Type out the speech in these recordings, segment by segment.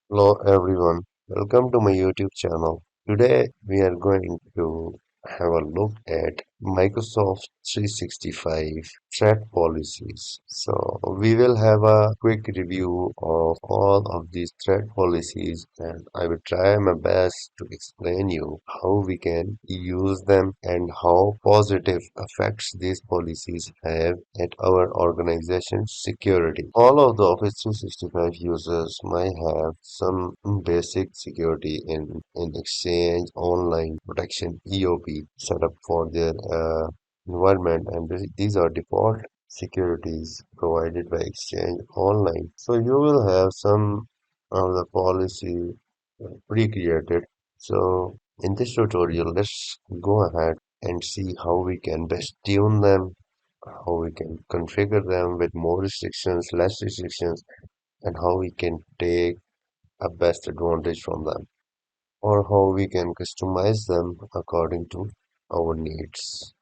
Hello everyone, welcome to my YouTube channel. Today we are going to have a look at Microsoft 365 threat policies. So we will have a quick review of all of these threat policies and I will try my best to explain you how we can use them and how positive effects these policies have at our organization's security. All of the Office 365 users might have some basic security in Exchange Online Protection EOP set up for their environment, and these are default securities provided by Exchange Online. So you will have some of the policy pre-created. So in this tutorial, let's go ahead and see how we can best tune them, how we can configure them with more restrictions, less restrictions, and how we can take a best advantage from them, or how we can customize them according to our needs.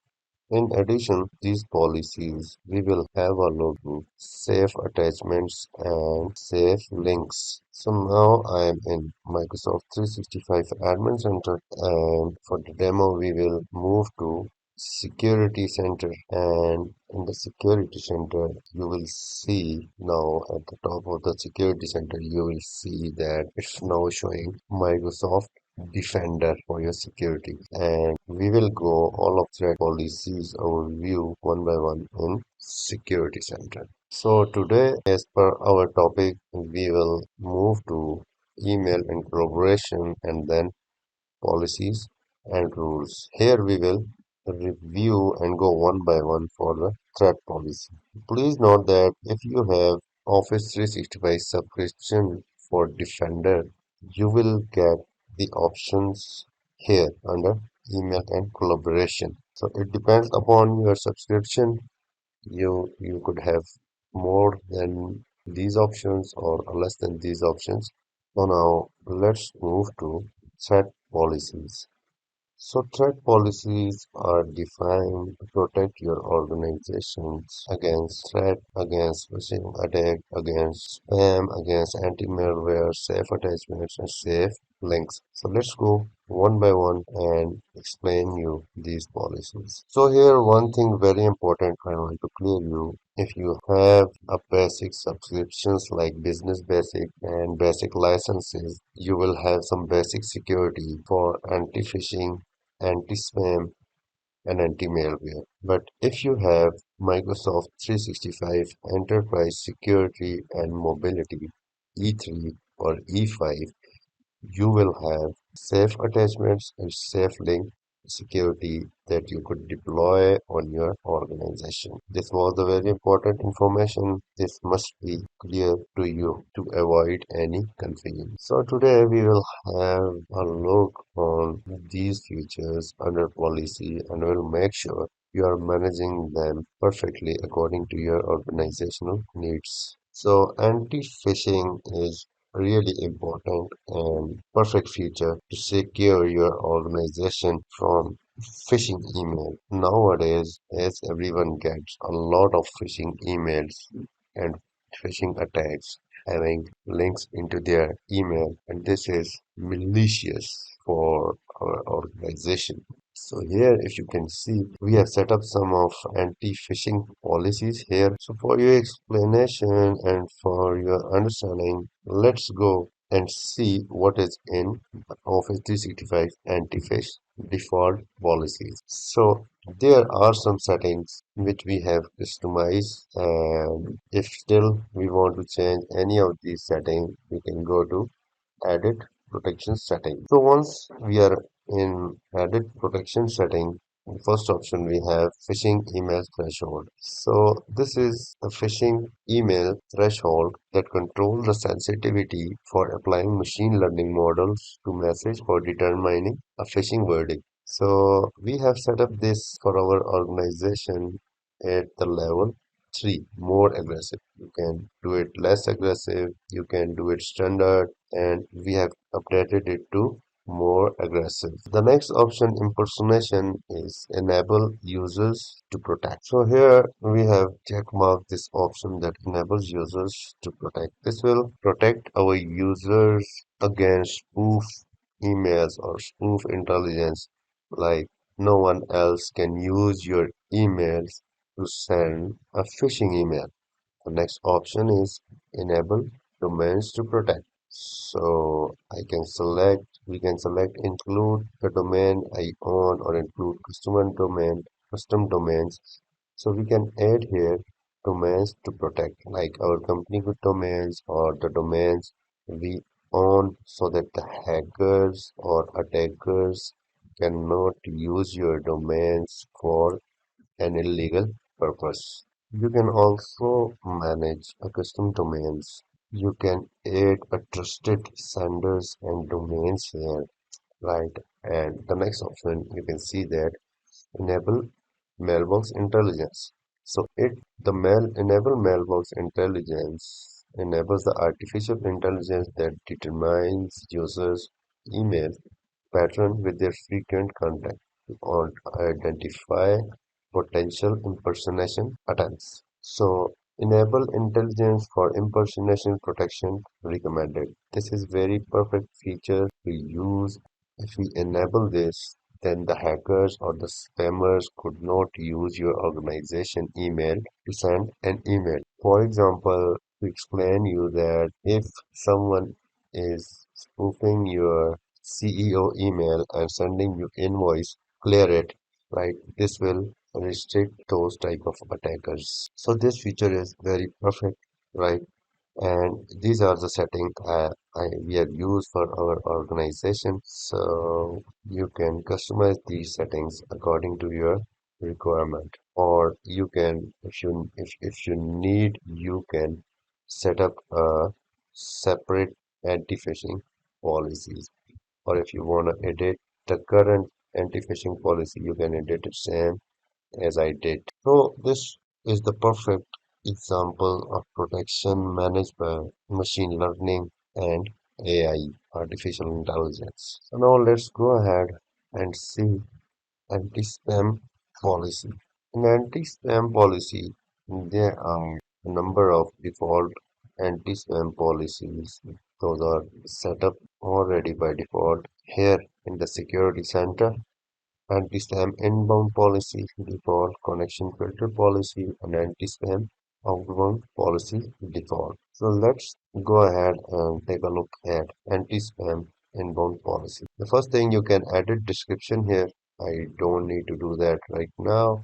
In addition, these policies, we will have a look at safe attachments and safe links. So now I am in Microsoft 365 Admin Center, and for the demo we will move to Security Center, and in the Security Center you will see now at the top of the Security Center you will see that it's now showing Microsoft Defender for your security, and we will go all of threat policies overview one by one in Security Center. So today, as per our topic, we will move to email and collaboration and then policies and rules. Here we will review and go one by one for the threat policy. Please note that if you have Office 365 subscription for Defender, you will get the options here under email and collaboration. So it depends upon your subscription. You could have more than these options or less than these options. So now let's move to threat policies. So threat policies are defined to protect your organizations against threat, against phishing attack, against spam, against anti-malware, safe attachments, and safe links. So let's go one by one and explain you these policies. So here one thing very important I want to clear you. If you have a basic subscriptions like business basic and basic licenses, you will have some basic security for anti-phishing, anti-spam, and anti-malware. But if you have Microsoft 365 Enterprise Security and Mobility E3 or E5, you will have safe attachments and safe link security that you could deploy on your organization. This was the very important information. This must be clear to you to avoid any confusion. So today we will have a look on these features under policy and will make sure you are managing them perfectly according to your organizational needs. So anti-phishing is really important and perfect feature to secure your organization from phishing email. Nowadays, as everyone gets a lot of phishing emails and phishing attacks having links into their email, and this is malicious for our organization. So here, if you can see, we have set up some of anti-phishing policies here. So for your explanation and for your understanding, let's go and see what is in Office 365 anti-phish default policies. So there are some settings which we have customized, and if still we want to change any of these settings, we can go to edit protection setting. So once we are in edit protection setting, first option we have phishing email threshold. So this is a phishing email threshold that controls the sensitivity for applying machine learning models to message for determining a phishing verdict. So we have set up this for our organization at the level 3, more aggressive. You can do it less aggressive, you can do it standard, and we have updated it to more aggressive. The next option, impersonation, is enable users to protect. So here we have check mark this option that enables users to protect. This will protect our users against spoof emails or spoof intelligence, like no one else can use your emails to send a phishing email. The next option is enable domains to protect. So we can select include the domain I own or include custom domains. So we can add here domains to protect, like our company good domains or the domains we own, so that the hackers or attackers cannot use your domains for an illegal purpose. You can also manage a custom domains. You can add a trusted senders and domains here, right? And the next option, you can see that enable mailbox intelligence. So the mail enable mailbox intelligence enables the artificial intelligence that determines users' email pattern with their frequent contact or identify potential impersonation attempts. So enable intelligence for impersonation protection recommended. This is very perfect feature to use. If we enable this, then the hackers or the spammers could not use your organization email to send an email. For example, to explain you that if someone is spoofing your CEO email and sending you invoice, clear it, right? This will restrict those type of attackers. So this feature is very perfect, right? And these are the settings we have used for our organization. So you can customize these settings according to your requirement, or you can, if you need, you can set up a separate anti-phishing policies. Or if you want to edit the current anti-phishing policy, you can edit it same as I did. So this is the perfect example of protection managed by machine learning and AI, artificial intelligence. So now let's go ahead and see anti-spam policy. In anti-spam policy, there are a number of default anti-spam policies. Those are set up already by default here in the security center. Anti-spam inbound policy, default connection filter policy, and anti-spam outbound policy default. So let's go ahead and take a look at anti-spam inbound policy. The first thing, you can edit description here. I don't need to do that right now.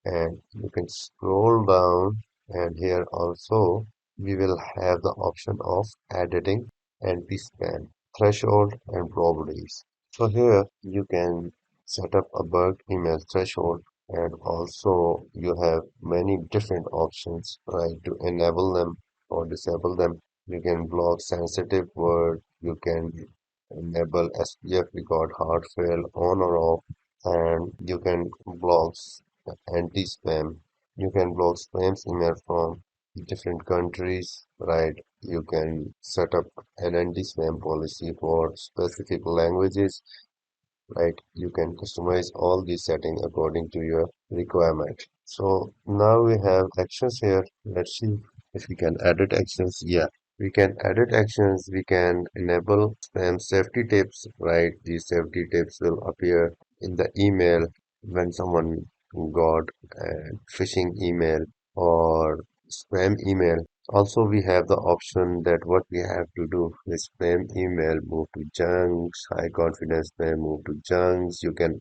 And you can scroll down, and here also we will have the option of editing anti-spam threshold and properties. So here you can set up a bulk email threshold, and also you have many different options, right, to enable them or disable them. You can block sensitive word, you can enable SPF record hard fail on or off, and you can block anti-spam. You can block spams email from different countries, right? You can set up an anti-spam policy for specific languages, right? You can customize all these settings according to your requirement. So now we have actions here. Let's see if we can edit actions. Yeah, we can edit actions. We can enable spam safety tips, right? These safety tips will appear in the email when someone got a phishing email or spam email. Also, we have the option that what we have to do is spam email move to junks, high confidence spam move to junks. You can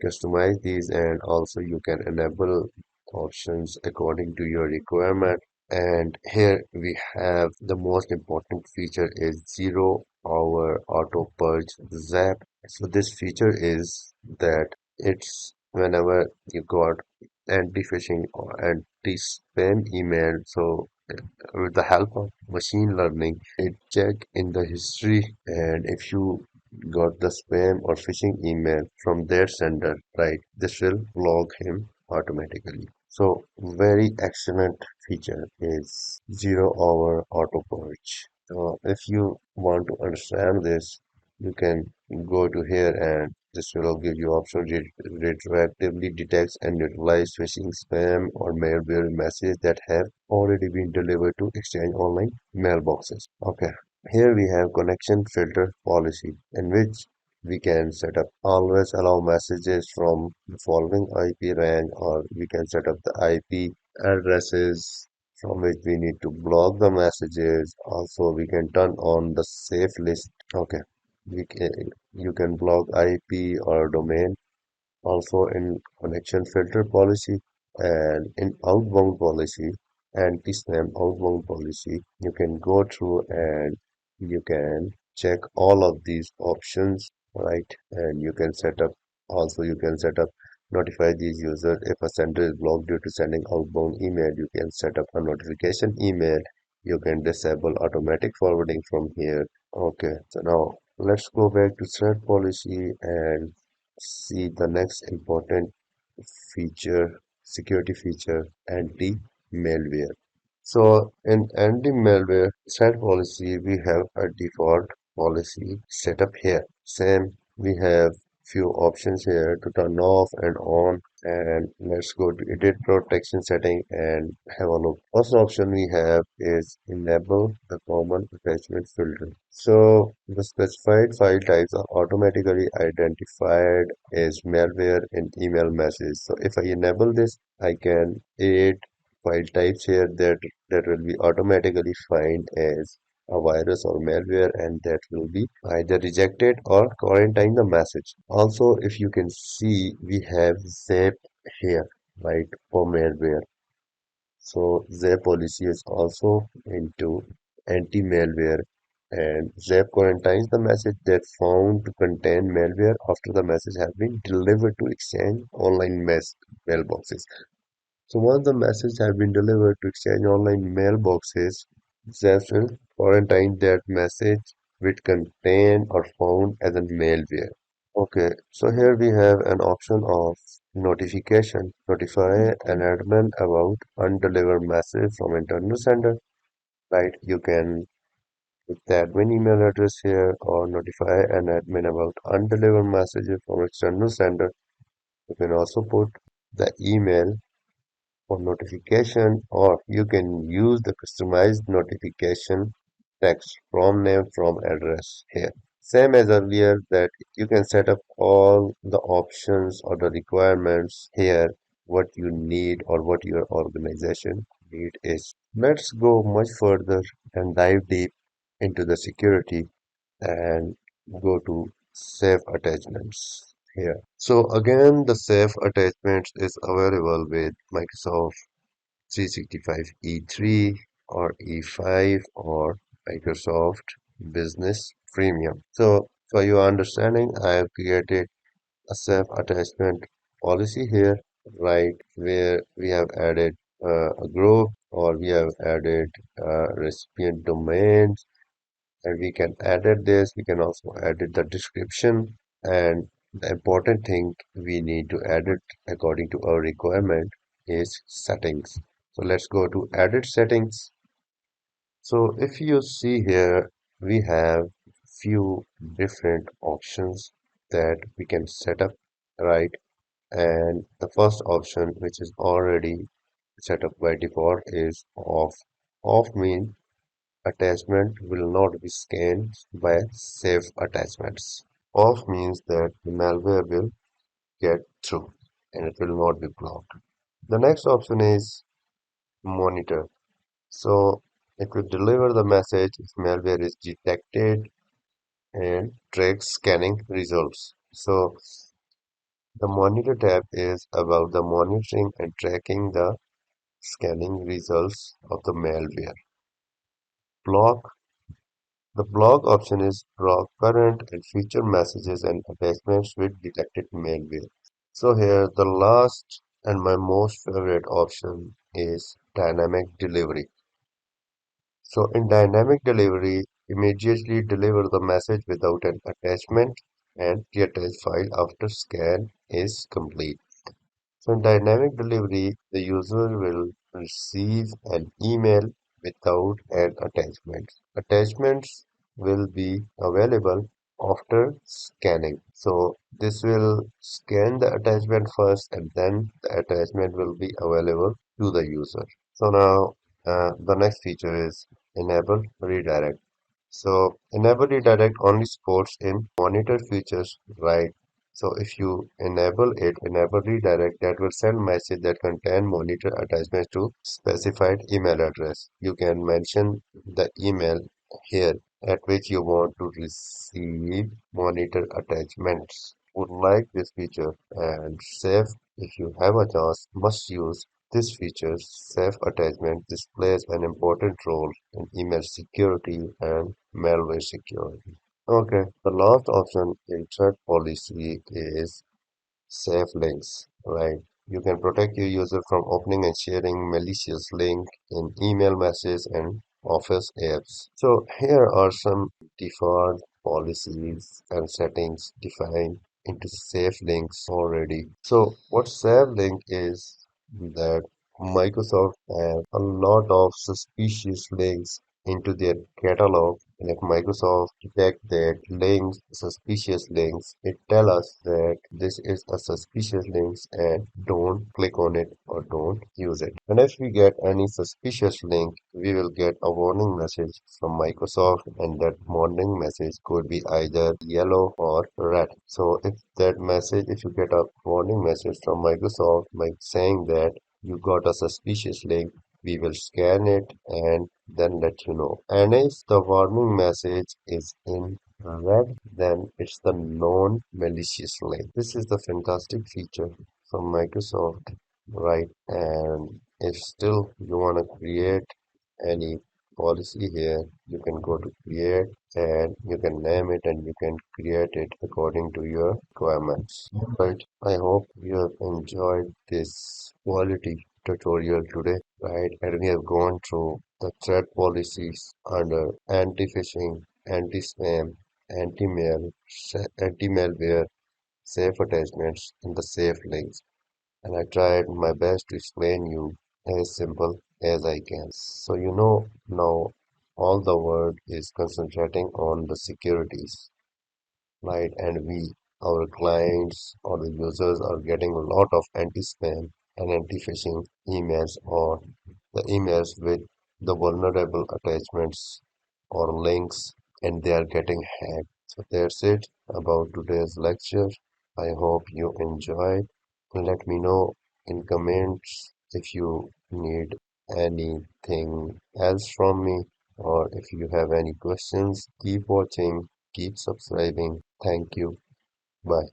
customize these, and also you can enable options according to your requirement. And here we have the most important feature is 0 hour auto purge zap. So this feature is that it's whenever you got anti-phishing or anti-spam email. So with the help of machine learning, it check in the history, and if you got the spam or phishing email from their sender, right, this will log him automatically. So very excellent feature is 0 hour auto purge. So if you want to understand this, you can go to here and this will give you option retroactively detects and neutralize phishing, spam, or malware messages that have already been delivered to Exchange online mailboxes. Okay. Here we have connection filter policy in which we can set up always allow messages from the following IP range, or we can set up the IP addresses from which we need to block the messages. Also, we can turn on the safe list. Okay, you can block IP or domain. Also in connection filter policy and in outbound policy, anti-spam outbound policy, you can go through and you can check all of these options, right? And you can set up, also you can set up notify these users if a sender is blocked due to sending outbound email. You can set up a notification email. You can disable automatic forwarding from here. Okay, so now let's go back to thread policy and see the next important feature, security feature, anti-malware. So in anti-malware threat policy, we have a default policy set up here. Same, we have few options here to turn off and on. And let's go to edit protection setting and have a look. First option we have is enable the common attachment filter. So the specified file types are automatically identified as malware in email message. So if I enable this, I can add file types here that will be automatically find as a virus or malware, and that will be either rejected or quarantine the message. Also, if you can see, we have zap here, right, for malware. So zap policy is also into anti-malware, and zap quarantines the message that found to contain malware after the message has been delivered to Exchange online mailboxes. So once the message has been delivered to Exchange online mailboxes, Zap will quarantine that message which contain or found as a malware. Okay, so here we have an option of notification. Notify an admin about undelivered message from internal sender. Right, you can put the admin email address here or notify an admin about undelivered messages from external sender. You can also put the email for notification, or you can use the customized notification text from name from address here. Same as earlier, that you can set up all the options or the requirements here, what you need or what your organization need is. Let's go much further and dive deep into the security and go to safe attachments here. So again, the safe attachments is available with Microsoft 365 E3 or E5 or Microsoft Business Premium. So for your understanding, I have created a safe attachment policy here, right, where we have added a group, or we have added recipient domains, and we can edit this. We can also edit the description, and the important thing we need to edit according to our requirement is settings. So let's go to edit settings. So if you see here, we have few different options that we can set up, right? And the first option, which is already set up by default, is off. Off means attachment will not be scanned by safe attachments. Off means that the malware will get through and it will not be blocked. The next option is monitor. So it will deliver the message if malware is detected and track scanning results. So the monitor tab is about the monitoring and tracking the scanning results of the malware. Block. The block option is block current and future messages and attachments with detected malware. So here the last and my most favorite option is dynamic delivery. So in dynamic delivery, immediately deliver the message without an attachment and the attached file after scan is complete. So in dynamic delivery, the user will receive an email without an attachment. Attachments will be available after scanning. So this will scan the attachment first and then the attachment will be available to the user. So now the next feature is enable redirect. So enable redirect only supports in monitor features, right? So if you enable it, enable redirect, that will send message that contain monitor attachments to specified email address. You can mention the email here at which you want to receive monitor attachments. Would like this feature and save if you have a chance must use this feature. Safe attachment displays an important role in email security and malware security. Okay, the last option in threat policy is safe links, right? You can protect your user from opening and sharing malicious link in email messages and Office apps. So here are some default policies and settings defined into safe links already. So what safe link is that Microsoft has a lot of suspicious links into their catalog. And if Microsoft detect that links, suspicious links, it tell us that this is a suspicious links and don't click on it or don't use it. And if we get any suspicious link, we will get a warning message from Microsoft, and that warning message could be either yellow or red. So if you get a warning message from Microsoft like saying that you got a suspicious link, we will scan it and then let you know. And if the warning message is in red, then it's the non-malicious link. This is the fantastic feature from Microsoft, right? And if still you want to create any policy here, you can go to create and you can name it and you can create it according to your requirements. Right. I hope you have enjoyed this quality tutorial today, right? And we have gone through the threat policies under anti-phishing, anti-spam, anti-malware, safe attachments, and the safe links. And I tried my best to explain you as simple as I can. So you know now all the world is concentrating on the securities, right? And our clients or the users are getting a lot of anti-spam and anti-phishing emails or the emails with the vulnerable attachments or links and they are getting hacked. So that's it about today's lecture. I hope you enjoyed. Let me know in comments if you need anything else from me or if you have any questions. Keep watching, keep subscribing. Thank you. Bye.